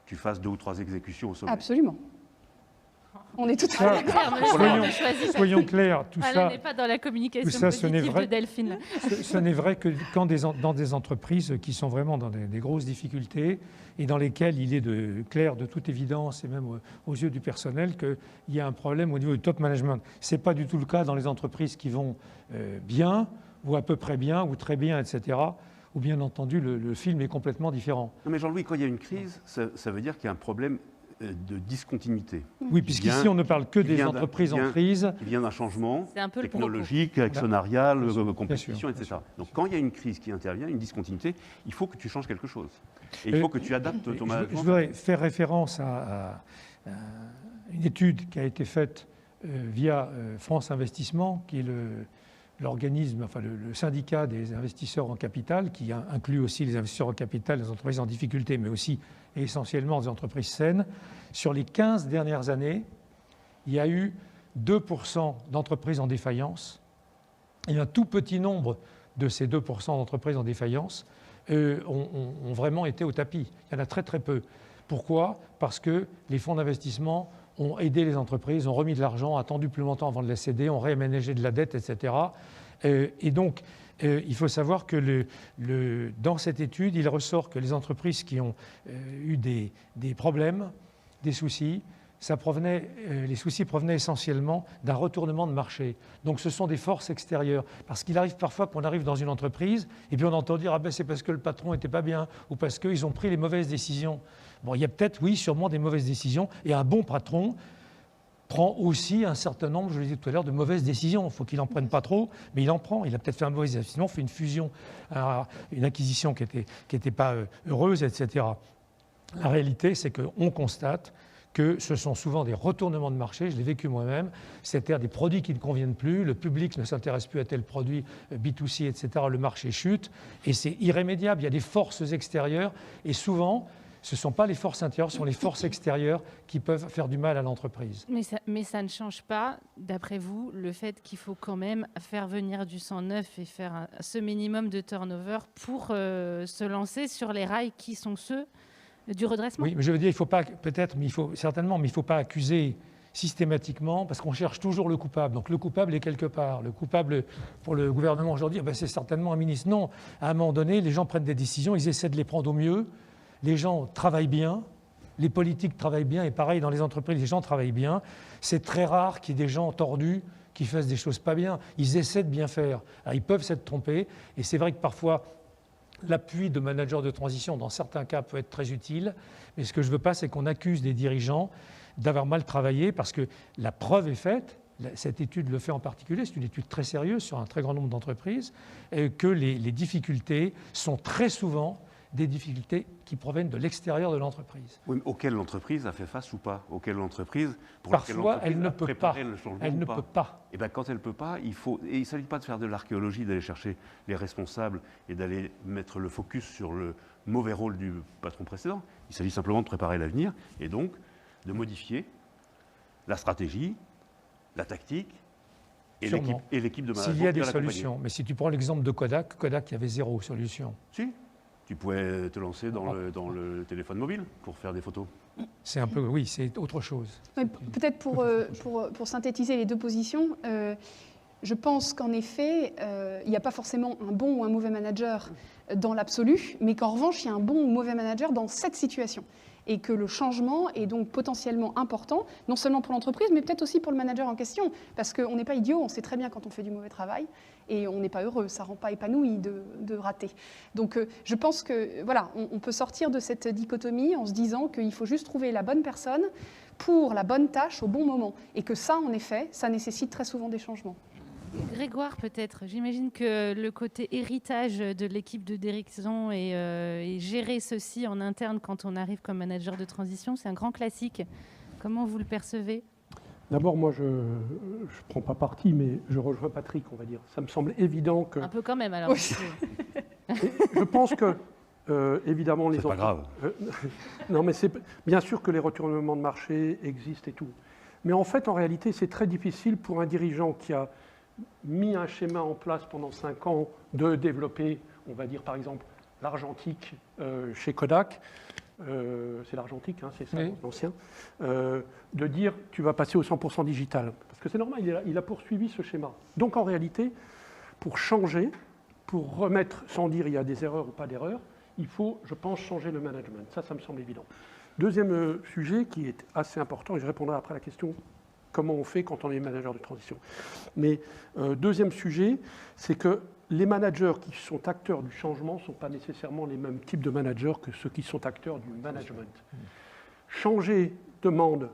tu fasses 2 ou 3 exécutions au sommet. Absolument. On est tout à fait soyons clairs, tout ça n'est pas dans la communication tout ça, positive de Delphine. Ce n'est vrai que dans des entreprises qui sont vraiment dans des grosses difficultés et dans lesquelles il est clair de toute évidence, et même aux yeux du personnel, qu'il y a un problème au niveau du top management. Ce n'est pas du tout le cas dans les entreprises qui vont bien, ou à peu près bien, ou très bien, etc., où bien entendu le film est complètement différent. Non mais Jean-Louis, quand il y a une crise, ça veut dire qu'il y a un problème de discontinuité. Oui, puisqu'ici on ne parle que des entreprises en crise. Il vient d'un changement technologique, Voilà. actionnarial, compétition, sûr, etc. Donc quand il y a une crise qui intervient, une discontinuité, il faut que tu changes quelque chose. Et il faut que tu adaptes ton management. Je voudrais faire référence à une étude qui a été faite via France Investissement, qui est l'organisme, enfin le syndicat des investisseurs en capital, qui inclut aussi les investisseurs en capital, les entreprises en difficulté, mais aussi et essentiellement des entreprises saines. Sur les 15 dernières années, il y a eu 2% d'entreprises en défaillance. Et un tout petit nombre de ces 2% d'entreprises en défaillance ont vraiment été au tapis. Il y en a très très peu. Pourquoi ? Parce que les fonds d'investissement ont aidé les entreprises, ont remis de l'argent, attendu plus longtemps avant de les céder, ont réaménagé de la dette, etc. Et donc, il faut savoir que dans cette étude, il ressort que les entreprises qui ont eu des problèmes, des soucis, les soucis provenaient essentiellement d'un retournement de marché. Donc ce sont des forces extérieures. Parce qu'il arrive parfois qu'on arrive dans une entreprise et puis on entend dire « Ah ben c'est parce que le patron n'était pas bien » ou parce qu'ils ont pris les mauvaises décisions. Bon, il y a peut-être, oui, sûrement des mauvaises décisions. Et un bon patron prend aussi un certain nombre, je le disais tout à l'heure, de mauvaises décisions. Il faut qu'il n'en prenne pas trop, mais il en prend. Il a peut-être fait un mauvais investissement, fait une fusion, une acquisition qui était pas heureuse, etc. La réalité, c'est qu'on constate que ce sont souvent des retournements de marché, je l'ai vécu moi-même, c'est-à-dire des produits qui ne conviennent plus, le public ne s'intéresse plus à tel produit, B2C, etc., le marché chute, et c'est irrémédiable, il y a des forces extérieures, et souvent, ce ne sont pas les forces intérieures, ce sont les forces extérieures qui peuvent faire du mal à l'entreprise. Mais ça ne change pas, d'après vous, le fait qu'il faut quand même faire venir du sang neuf et faire ce minimum de turnover pour se lancer sur les rails qui sont ceux du redressement. Oui, mais je veux dire, il faut pas, peut-être, mais il faut certainement, mais il ne faut pas accuser systématiquement, parce qu'on cherche toujours le coupable. Donc le coupable est quelque part. Le coupable, pour le gouvernement aujourd'hui, c'est certainement un ministre. Non, à un moment donné, les gens prennent des décisions, ils essaient de les prendre au mieux. Les gens travaillent bien, les politiques travaillent bien, et pareil, dans les entreprises, les gens travaillent bien. C'est très rare qu'il y ait des gens tordus qui fassent des choses pas bien. Ils essaient de bien faire. Alors, ils peuvent s'être trompés, et c'est vrai que parfois, l'appui de managers de transition, dans certains cas, peut être très utile. Mais ce que je ne veux pas, c'est qu'on accuse des dirigeants d'avoir mal travaillé, parce que la preuve est faite, cette étude le fait en particulier, c'est une étude très sérieuse sur un très grand nombre d'entreprises, que les difficultés sont très souvent des difficultés qui proviennent de l'extérieur de l'entreprise. Oui, mais auquel l'entreprise a fait face ou pas? Auquel l'entreprise, parfois, elle ne peut pas. Elle ne peut pas. Et bien, quand elle ne peut pas, il faut. Et il ne s'agit pas de faire de l'archéologie, d'aller chercher les responsables et d'aller mettre le focus sur le mauvais rôle du patron précédent. Il s'agit simplement de préparer l'avenir et donc de modifier la stratégie, la tactique et Sûrement. l'équipe de management. S'il y a qui des va l'accompagner. solutions. Mais si tu prends l'exemple de Kodak, Kodak, il y avait 0 solution. Si, tu pouvais te lancer dans le téléphone mobile pour faire des photos. C'est un peu, oui, c'est autre chose. Ouais, peut-être pour synthétiser les deux positions, je pense qu'en effet, il n'y a pas forcément un bon ou un mauvais manager dans l'absolu, mais qu'en revanche, il y a un bon ou mauvais manager dans cette situation. Et que le changement est donc potentiellement important, non seulement pour l'entreprise, mais peut-être aussi pour le manager en question. Parce qu'on n'est pas idiot, on sait très bien quand on fait du mauvais travail, et on n'est pas heureux, ça ne rend pas épanoui de rater. Donc je pense que voilà, on peut sortir de cette dichotomie en se disant qu'il faut juste trouver la bonne personne pour la bonne tâche au bon moment. Et que ça, en effet, ça nécessite très souvent des changements. Grégoire, peut-être. J'imagine que le côté héritage de l'équipe de direction et gérer ceci en interne quand on arrive comme manager de transition, c'est un grand classique. Comment vous le percevez ? D'abord, moi, je ne prends pas parti, mais je rejoins Patrick, on va dire. Ça me semble évident que... Un peu quand même, alors. Oui. Je pense que, évidemment, les C'est pas grave. non, mais c'est bien sûr que les retournements de marché existent et tout. Mais en fait, en réalité, c'est très difficile pour un dirigeant qui a mis un schéma en place pendant 5 ans de développer, on va dire par exemple, l'argentique chez Kodak. C'est l'argentique, hein, c'est ça, oui. l'ancien. De dire, tu vas passer au 100% digital. Parce que c'est normal, il a poursuivi ce schéma. Donc en réalité, pour changer, pour remettre, sans dire il y a des erreurs ou pas d'erreurs, il faut, je pense, changer le management. Ça me semble évident. Deuxième sujet qui est assez important, et je répondrai après à la question comment on fait quand on est manager de transition. Mais deuxième sujet, c'est que les managers qui sont acteurs du changement ne sont pas nécessairement les mêmes types de managers que ceux qui sont acteurs du management. Changer demande,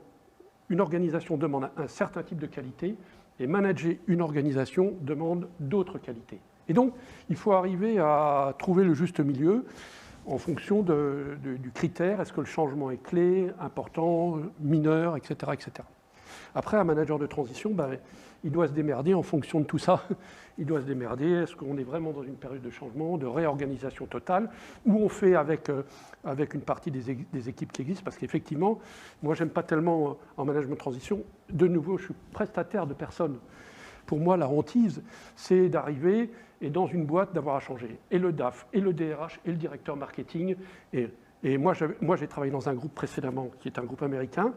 une organisation demande un certain type de qualité, et manager une organisation demande d'autres qualités. Et donc, il faut arriver à trouver le juste milieu en fonction du critère, est-ce que le changement est clé, important, mineur, etc. etc. Après, un manager de transition, il doit se démerder en fonction de tout ça. Il doit se démerder, est-ce qu'on est vraiment dans une période de changement, de réorganisation totale, ou on fait avec une partie des équipes qui existent, parce qu'effectivement, moi, j'aime pas tellement en management de transition. De nouveau, je suis prestataire de personne. Pour moi, la hantise, c'est d'arriver et dans une boîte d'avoir à changer. Et le DAF, et le DRH, et le directeur marketing. Et moi, j'ai travaillé dans un groupe précédemment, qui est un groupe américain,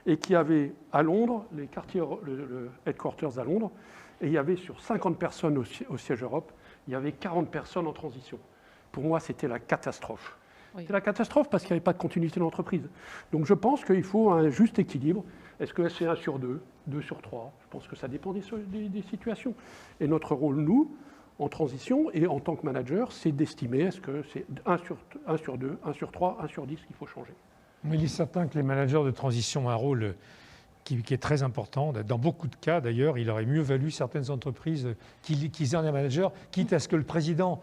et qui avait à Londres, le headquarters à Londres, et il y avait sur 50 personnes au siège Europe, il y avait 40 personnes en transition. Pour moi, c'était la catastrophe. Oui. C'est la catastrophe parce qu'il n'y avait pas de continuité de l'entreprise. Donc je pense qu'il faut un juste équilibre. Est-ce que c'est 1 sur 2, 2 sur 3 ? Je pense que ça dépend des situations. Et notre rôle, nous, en transition et en tant que manager, c'est d'estimer est-ce que c'est 1 sur 2, 1 sur 3, 1 sur 10 qu'il faut changer. Mais il est certain que les managers de transition ont un rôle qui est très important. Dans beaucoup de cas, d'ailleurs, il aurait mieux valu certaines entreprises qu'ils aient un manager, quitte à ce que le président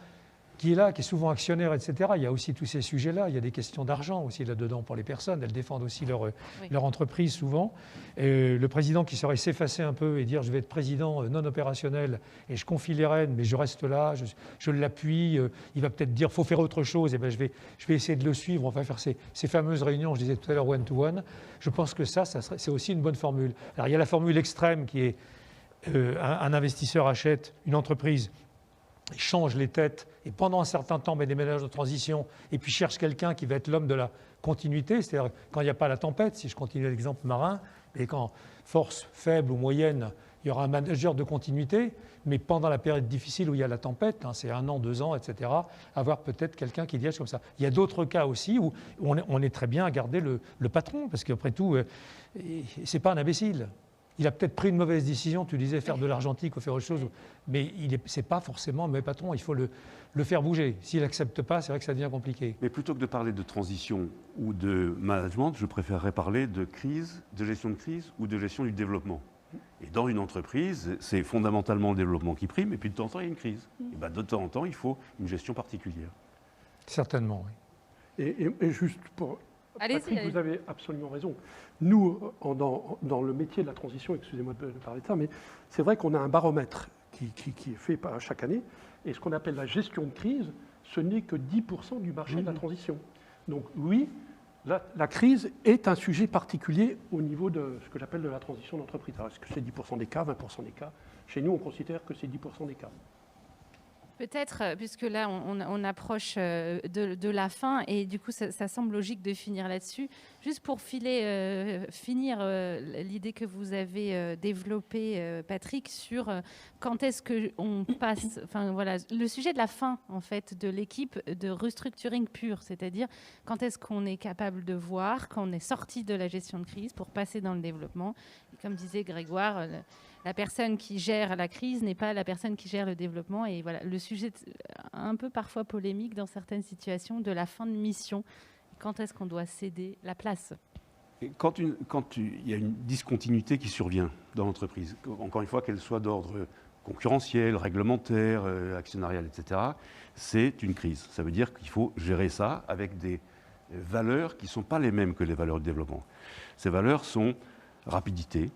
qui est là, qui est souvent actionnaire, etc. Il y a aussi tous ces sujets-là. Il y a des questions d'argent aussi là-dedans pour les personnes. Elles défendent aussi leur entreprise souvent. Et le président qui saurait s'effacer un peu et dire je vais être président non opérationnel et je confie les rênes, mais je reste là, je l'appuie. Il va peut-être dire il faut faire autre chose. Et ben je vais essayer de le suivre. On va faire ces fameuses réunions, je disais tout à l'heure one-to-one. Je pense que c'est aussi une bonne formule. Alors il y a la formule extrême qui est un investisseur achète une entreprise, il change les têtes et pendant un certain temps met des managers de transition et puis cherche quelqu'un qui va être l'homme de la continuité, c'est-à-dire quand il n'y a pas la tempête, si je continue l'exemple marin, et quand force faible ou moyenne, il y aura un manager de continuité, mais pendant la période difficile où il y a la tempête, c'est 1 an, 2 ans, etc., avoir peut-être quelqu'un qui dirige comme ça. Il y a d'autres cas aussi où on est très bien à garder le patron, parce qu'après tout, ce n'est pas un imbécile. Il a peut-être pris une mauvaise décision, tu disais faire de l'argentique ou faire autre chose, mais ce n'est pas forcément un mauvais patron, il faut le faire bouger. S'il n'accepte pas, c'est vrai que ça devient compliqué. Mais plutôt que de parler de transition ou de management, je préférerais parler de crise, de gestion de crise ou de gestion du développement. Et dans une entreprise, c'est fondamentalement le développement qui prime, et puis de temps en temps, il y a une crise. Et de temps en temps, il faut une gestion particulière. Certainement, oui. Et juste pour... Allez-y, Patrick, vous avez absolument raison. Nous, dans le métier de la transition, excusez-moi de parler de ça, mais c'est vrai qu'on a un baromètre qui est fait chaque année, et ce qu'on appelle la gestion de crise, ce n'est que 10% du marché de la transition. Donc oui, La crise est un sujet particulier au niveau de ce que j'appelle de la transition d'entreprise. Alors, est-ce que c'est 10% des cas, 20% des cas? Chez nous, on considère que c'est 10% des cas. Peut-être, puisque là, on approche de la fin, et du coup, ça semble logique de finir là-dessus. Juste pour finir l'idée que vous avez développée, Patrick, sur quand est-ce qu'on passe... Enfin, voilà, le sujet de la fin, en fait, de l'équipe de restructuring pure, c'est-à-dire quand est-ce qu'on est capable de voir, quand on est sorti de la gestion de crise pour passer dans le développement. Et comme disait Grégoire... La personne qui gère la crise n'est pas la personne qui gère le développement. Et voilà, le sujet un peu parfois polémique dans certaines situations de la fin de mission. Quand est-ce qu'on doit céder la place? Quand il y a une discontinuité qui survient dans l'entreprise, encore une fois qu'elle soit d'ordre concurrentiel, réglementaire, actionnarial, etc., c'est une crise. Ça veut dire qu'il faut gérer ça avec des valeurs qui ne sont pas les mêmes que les valeurs de développement. Ces valeurs sont rapidité,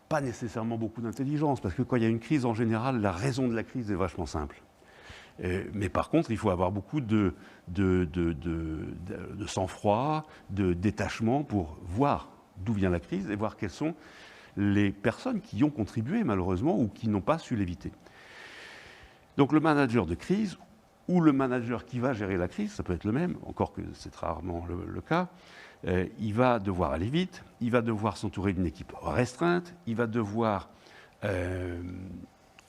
pas nécessairement beaucoup d'intelligence, parce que quand il y a une crise, en général, la raison de la crise est vachement simple. Mais par contre, il faut avoir beaucoup de sang-froid, de détachement pour voir d'où vient la crise et voir quelles sont les personnes qui y ont contribué, malheureusement, ou qui n'ont pas su l'éviter. Donc le manager de crise, ou le manager qui va gérer la crise, ça peut être le même, encore que c'est rarement le cas, il va devoir aller vite, il va devoir s'entourer d'une équipe restreinte, il va devoir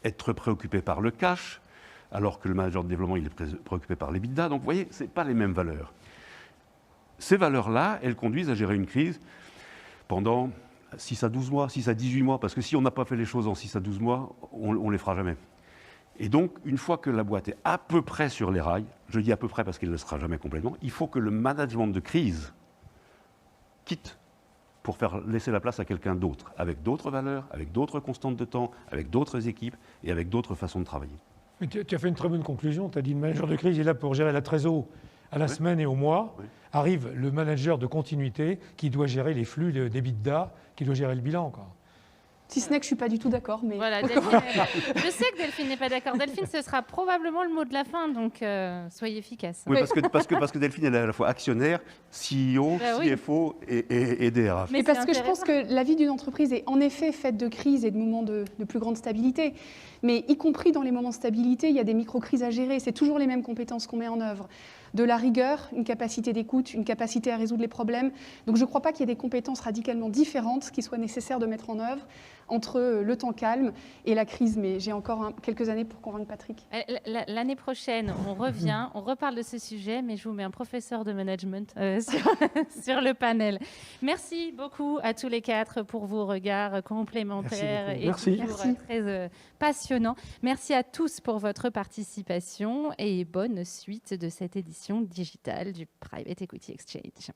être préoccupé par le cash, alors que le manager de développement il est préoccupé par l'EBITDA. Donc vous voyez, ce n'est pas les mêmes valeurs. Ces valeurs-là, elles conduisent à gérer une crise pendant 6 à 12 mois, 6 à 18 mois, parce que si on n'a pas fait les choses en 6 à 12 mois, on ne les fera jamais. Et donc, une fois que la boîte est à peu près sur les rails, je dis à peu près parce qu'elle ne le sera jamais complètement, il faut que le management de crise quitte pour laisser la place à quelqu'un d'autre, avec d'autres valeurs, avec d'autres constantes de temps, avec d'autres équipes et avec d'autres façons de travailler. Mais tu as fait une très bonne conclusion. Tu as dit le manager de crise est là pour gérer la trésor à la semaine et au mois. Oui. Arrive le manager de continuité qui doit gérer les flux d'EBITDA, qui doit gérer le bilan, quoi. Si ce n'est que je ne suis pas du tout d'accord. Mais... Voilà, je sais que Delphine n'est pas d'accord. Delphine, ce sera probablement le mot de la fin, donc soyez efficace. Oui, parce que Delphine, elle est à la fois actionnaire, CEO, CFO et DRH. Mais parce que je pense que la vie d'une entreprise est en effet faite de crises et de moments de plus grande stabilité. Mais y compris dans les moments de stabilité, il y a des micro-crises à gérer. C'est toujours les mêmes compétences qu'on met en œuvre. De la rigueur, une capacité d'écoute, une capacité à résoudre les problèmes. Donc je ne crois pas qu'il y ait des compétences radicalement différentes qui soient nécessaires de mettre en œuvre entre le temps calme et la crise. Mais j'ai encore quelques années pour convaincre Patrick. L'année prochaine, on revient, on reparle de ce sujet, mais je vous mets un professeur de management sur le panel. Merci beaucoup à tous les quatre pour vos regards complémentaires et toujours très passionnants. Merci à tous pour votre participation et bonne suite de cette édition digitale du Private Equity Exchange.